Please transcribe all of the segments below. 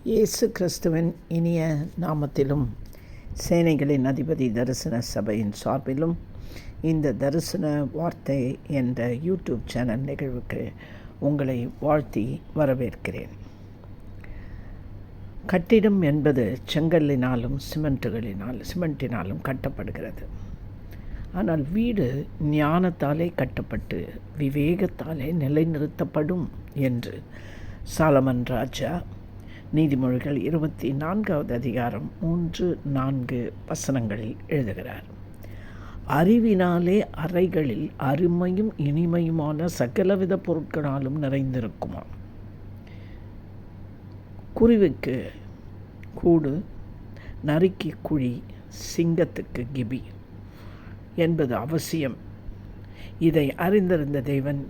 இயேசு கிறிஸ்துவின் இனிய நாமத்திலும் சேனைகளின் அதிபதி தரிசன சபையின் சார்பிலும் இந்த தரிசன வார்த்தை என்ற யூடியூப் சேனல் நிகழ்வுக்கு உங்களை வாழ்த்தி வரவேற்கிறேன். கட்டிடம் என்பது செங்கல்லினாலும் சிமெண்டினாலும் கட்டப்படுகிறது. ஆனால் வீடு ஞானத்தாலே கட்டப்பட்டு விவேகத்தாலே நிலைநிறுத்தப்படும் என்று சாலமன் ராஜா நீதிமொழிகள் 24வது அதிகாரம் 3-4 வசனங்களில் எழுதுகிறார். அறிவினாலே அறைகளில் அருமையும் இனிமையுமான சகலவித பொருட்களாலும் நிறைந்திருக்குமாம். குருவிக்கு கூடு, நரிக்கு குழி, சிங்கத்துக்கு கிபி என்பது அவசியம். இதை அறிந்திருந்த தேவன்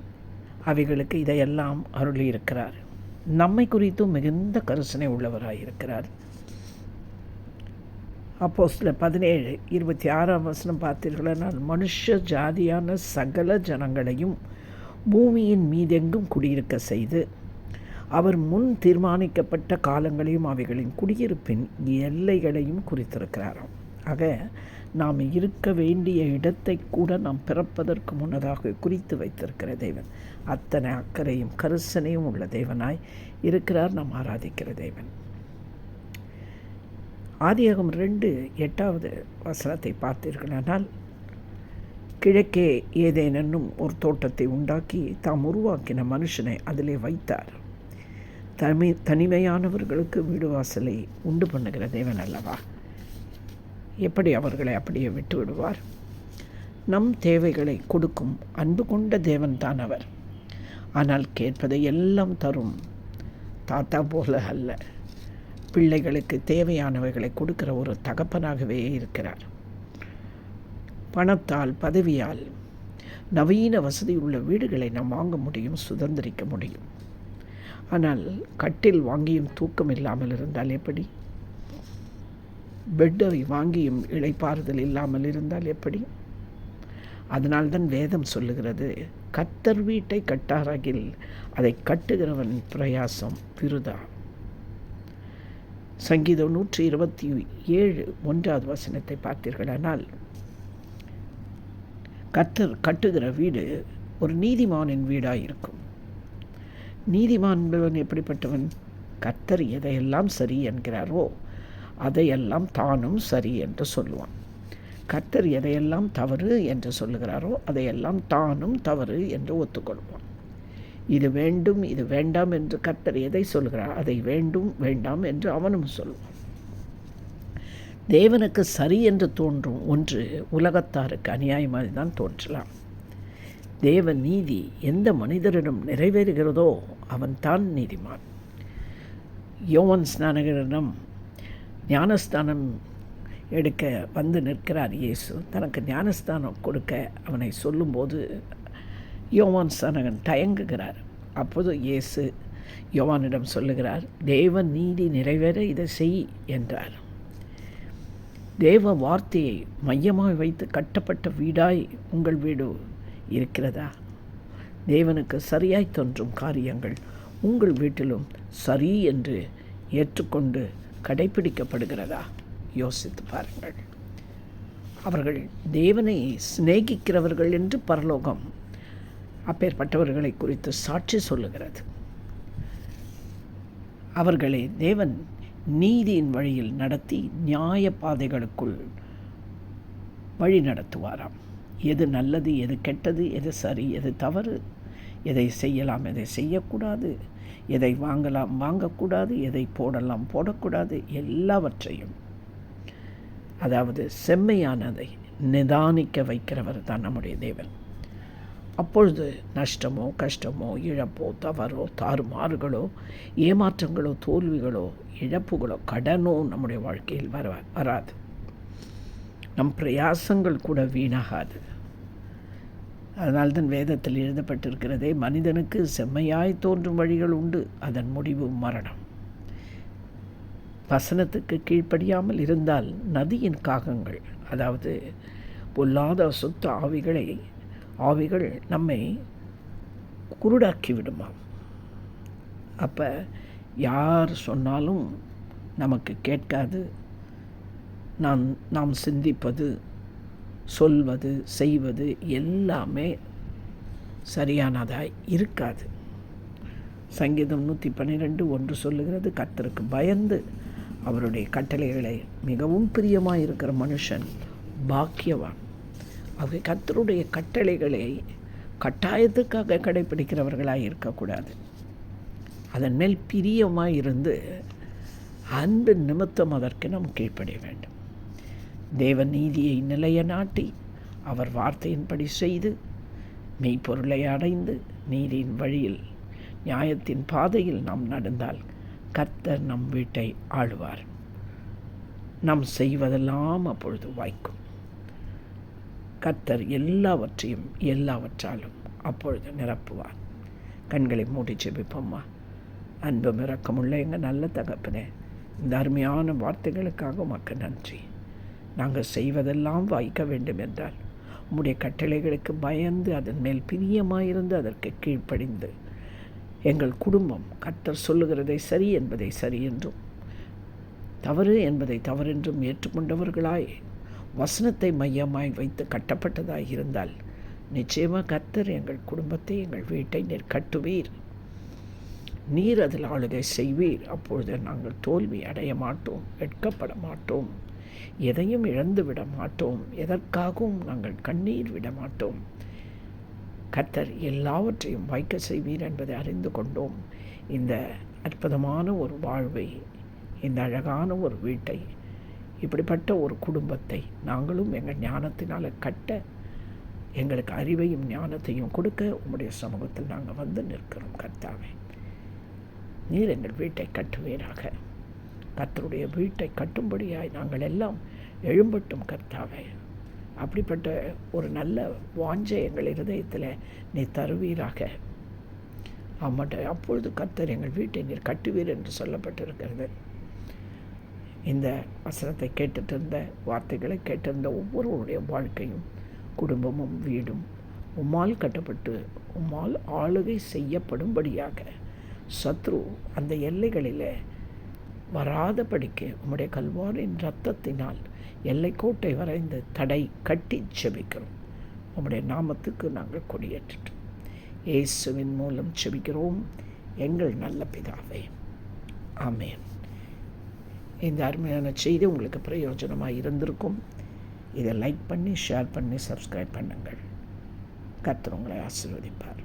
அவைகளுக்கு இதையெல்லாம் அருளியிருக்கிறார். நம்மை குறித்தும் மிகுந்த கரிசனை உள்ளவராயிருக்கிறார். அப்போஸ்தலர் 17:26 வசனம் பார்த்தீர்களானால், மனுஷ ஜாதியான சகல ஜனங்களையும் பூமியின் மீதெங்கும் குடியிருக்க செய்து அவர் முன் தீர்மானிக்கப்பட்ட காலங்களையும் அவைகளின் குடியிருப்பின் எல்லைகளையும் குறித்திருக்கிறாராம். ஆக நாம் இருக்க வேண்டிய இடத்தை கூட நாம் பிறப்பதற்கு முன்னதாக குறித்து வைத்திருக்கிற தேவன் அத்தனை அக்கறையும் கரிசனையும் உள்ள தேவனாய் இருக்கிறார். நாம் ஆராதிக்கிற தேவன். ஆதியாகமம் 2:8 வசனத்தை பார்த்தீர்களானால், கிழக்கே ஏதேன் என்னும் ஒரு தோட்டத்தை உண்டாக்கி தாம் உருவாக்கின மனுஷனை அதிலே வைத்தார். தனிமையானவர்களுக்கு வீடு வாசலை உண்டு பண்ணுகிற தேவன் அல்லவா? எப்படி அவர்களை அப்படியே விட்டு விடுவார்? நம் தேவைகளை கொடுக்கும் அன்பு கொண்ட தேவன்தான் அவர். ஆனால் கேட்பதை எல்லாம் தரும் தாத்தா போல அல்ல, பிள்ளைகளுக்கு தேவையானவைகளை கொடுக்கிற ஒரு தகப்பனாகவே இருக்கிறார். பணத்தால் பதவியால் நவீன வசதி உள்ள வீடுகளை நாம் வாங்க முடியும், சுதந்திரிக்க முடியும். ஆனால் கட்டில் வாங்கியும் தூக்கம் இல்லாமல் இருந்தால் எப்படி? பெட்டை வாங்கியும் இளைப்பாறுதல் இல்லாமல் இருந்தால் எப்படி? அதனால்தான் வேதம் சொல்லுகிறது, கர்த்தர் வீட்டை கட்டாராகில் அதை கட்டுகிறவன் பிரயாசம் விருதா. சங்கீதம் 127:1 வசனத்தை பார்த்தீர்களானால், கர்த்தர் கட்டுகிற வீடு ஒரு நீதிமானின் வீடாயிருக்கும். நீதிமான் என்பவன் எப்படிப்பட்டவன்? கர்த்தர் எதையெல்லாம் சரி என்கிறாரோ அதையெல்லாம் தானும் சரி என்று சொல்லுவான். கர்த்தர் எதையெல்லாம் தவறு என்று சொல்லுகிறாரோ அதையெல்லாம் தானும் தவறு என்று ஒத்துக்கொள்வான். இது வேண்டும் இது வேண்டாம் என்று கர்த்தர் எதை சொல்கிறார் அதை வேண்டும் வேண்டாம் என்று அவனும் சொல்வான். தேவனுக்கு சரி என்று தோன்றும் ஒன்று உலகத்தாருக்கு அநியாயமாக தான் தோன்றலாம். தேவ நீதி எந்த மனிதரிடம் நிறைவேறுகிறதோ அவன் தான் நீதிமான். யோவான் ஸ்நானகரிடம் ஞானஸ்தானம் எடுக்க வந்து நிற்கிறார் இயேசு. தனக்கு ஞானஸ்தானம் கொடுக்க அவனை சொல்லும்போது யோவான் ஸ்நானகன் தயங்குகிறார். அப்போது இயேசு யோவானிடம் சொல்லுகிறார், தேவ நீதி நிறைவேற இதை செய் என்றார். தேவ வார்த்தையை மையமாக வைத்து கட்டப்பட்ட வீடாய் உங்கள் வீடு இருக்கிறதா? தேவனுக்கு சரியாய் தோன்றும் காரியங்கள் உங்கள் வீட்டிலும் சரி என்று ஏற்றுக்கொண்டு கடைப்பிடிக்கப்படுகிறதா? யோசித்து பாருங்கள். அவர்கள் தேவனை சிநேகிக்கிறவர்கள் என்று பரலோகம் அப்பேற்பட்டவர்களை குறித்து சாட்சி சொல்லுகிறது. அவர்களை தேவன் நீதியின் வழியில் நடத்தி நியாய பாதைகளுக்குள் வழி நடத்துவாராம். எது நல்லது, எது கெட்டது, எது சரி, எது தவறு, எதை செய்யலாம், எதை செய்யக்கூடாது, எதை வாங்கலாம், வாங்கக்கூடாது, எதை போடலாம், போடக்கூடாது, எல்லாவற்றையும், அதாவது செம்மையானதை நிதானிக்க வைக்கிறவர் தான் நம்முடைய தேவன். அப்பொழுது நஷ்டமோ கஷ்டமோ இழப்போ தவறோ தாறுமாறுகளோ ஏமாற்றங்களோ தோல்விகளோ இழப்புகளோ கடனோ நம்முடைய வாழ்க்கையில் வராது. நம் பிரயாசங்கள் கூட வீணாகாது. அதனால்தான் வேதத்தில் எழுதப்பட்டிருக்கிறதே, மனிதனுக்கு செம்மையாய் தோன்றும் வழிகள் உண்டு, அதன் முடிவு மரணம். வசனத்துக்கு கீழ்ப்படியாமல் இருந்தால் நதியின் காகங்கள், அதாவது பொல்லாத அசுத்த ஆவிகள் நம்மை குருடாக்கி விடுமாம். அப்போ யார் சொன்னாலும் நமக்கு கேட்காது. நாம் சிந்திப்பது, சொல்வது, செய்வது எல்லாமே சரியானதாய் இருக்காது. சங்கீதம் 112:1 சொல்லுகிறது, கர்த்தருக்கு பயந்து அவருடைய கட்டளைகளை மிகவும் பிரியமாக இருக்கிற மனுஷன் பாக்கியவான். ஆகவே கர்த்தருடைய கட்டளைகளை கட்டாயத்துக்காக கடைப்பிடிக்கிறவர்களாக இருக்கக்கூடாது. அதன் மேல் பிரியமாக இருந்து அன்பு நிமித்தம் அதற்கு நாம் கீழ்ப்படிய வேண்டும். தேவ நீதியை நிலைநாட்டி அவர் வார்த்தையின்படி செய்து மெய்ப்பொருளை அடைந்து நீதியின் வழியில் நியாயத்தின் பாதையில் நாம் நடந்தால் கர்த்தர் நம் வீட்டை ஆளுவார். நாம் செய்வதெல்லாம் அப்பொழுது வாய்க்கும். கர்த்தர் எல்லாவற்றாலும் அப்பொழுது நிரப்புவார். கண்களை மூடி ஜெபிப்போம்மா. அன்பும் இரக்கமுள்ள எங்கள் நல்ல தகப்பனே, இந்த அருமையான வார்த்தைகளுக்காக உமக்கு நன்றி. நாங்கள் செய்வதெல்லாம் வாய்க்க வேண்டும் என்றால் உம்முடைய கட்டளைகளுக்கு பயந்து அதன் மேல் பிரியமாயிருந்து அதற்கு கீழ்ப்படிந்து எங்கள் குடும்பம் கர்த்தர் சொல்லுகிறதை சரி என்பதை சரி என்றும் தவறு என்பதை தவறென்றும் ஏற்றுக்கொண்டவர்களாய் வசனத்தை மையமாய் வைத்து கட்டப்பட்டதாய் இருந்தால் நிச்சயமாக கர்த்தர் எங்கள் குடும்பத்தை, எங்கள் வீட்டை நீர் கட்டுவீர். நீர் அதில் ஆளுகை செய்வீர். அப்பொழுது நாங்கள் தோல்வி அடைய மாட்டோம், வெட்கப்பட மாட்டோம், எதையும் இழந்து விட மாட்டோம், எதற்காகவும் நாங்கள் கண்ணீர் விட மாட்டோம். கர்த்தர் எல்லாவற்றையும் வாய்க்க செய்வீர் என்பதை அறிந்து கொண்டோம். இந்த அற்புதமான ஒரு வாழ்வை, இந்த அழகான ஒரு வீட்டை, இப்படிப்பட்ட ஒரு குடும்பத்தை நாங்களும் எங்கள் ஞானத்தினால் கட்ட எங்களுக்கு அறிவையும் ஞானத்தையும் கொடுக்க உம்முடைய சமூகத்தில் நாங்கள் வந்து நிற்கிறோம். கர்த்தாவே, நீர் எங்கள் வீட்டை கட்டுவீராக. கர்த்தருடைய வீட்டை கட்டும்படியாய் நாங்கள் எல்லாம் எழும்பட்டும். கர்த்தாவே, அப்படிப்பட்ட ஒரு நல்ல வாஞ்சை எங்கள் இருதயத்தில் நீ தருவீராக. அப்பொழுது கர்த்தர் எங்கள் வீட்டை நீர் கட்டுவீர் என்று சொல்லப்பட்டிருக்கிறது. இந்த வசனத்தை கேட்டுட்டு இருந்த, வார்த்தைகளை கேட்டிருந்த ஒவ்வொருவருடைய வாழ்க்கையும், குடும்பமும் வீடும் உம்மால் கட்டப்பட்டு உம்மால் ஆளுகை செய்யப்படும்படியாக சத்ரு அந்த எல்லைகளில் வராதபடிக்கு உம்முடைய கல்வாரின் இரத்தத்தினால் எல்லைக்கோட்டை வரைந்து தடை கட்டி செபிக்கிறோம். உம்முடைய நாமத்துக்கு நாங்கள் கொடியேற்றோம். இயேசுவின் மூலம் செபிக்கிறோம் எங்கள் நல்ல பிதாவே, ஆமென். இந்த அருமையான செய்தி உங்களுக்கு பிரயோஜனமாக இருந்திருக்கும். இதை லைக் பண்ணி, ஷேர் பண்ணி, சப்ஸ்கிரைப் பண்ணுங்கள். கர்த்தர் உங்களை ஆசீர்வதிப்பார்.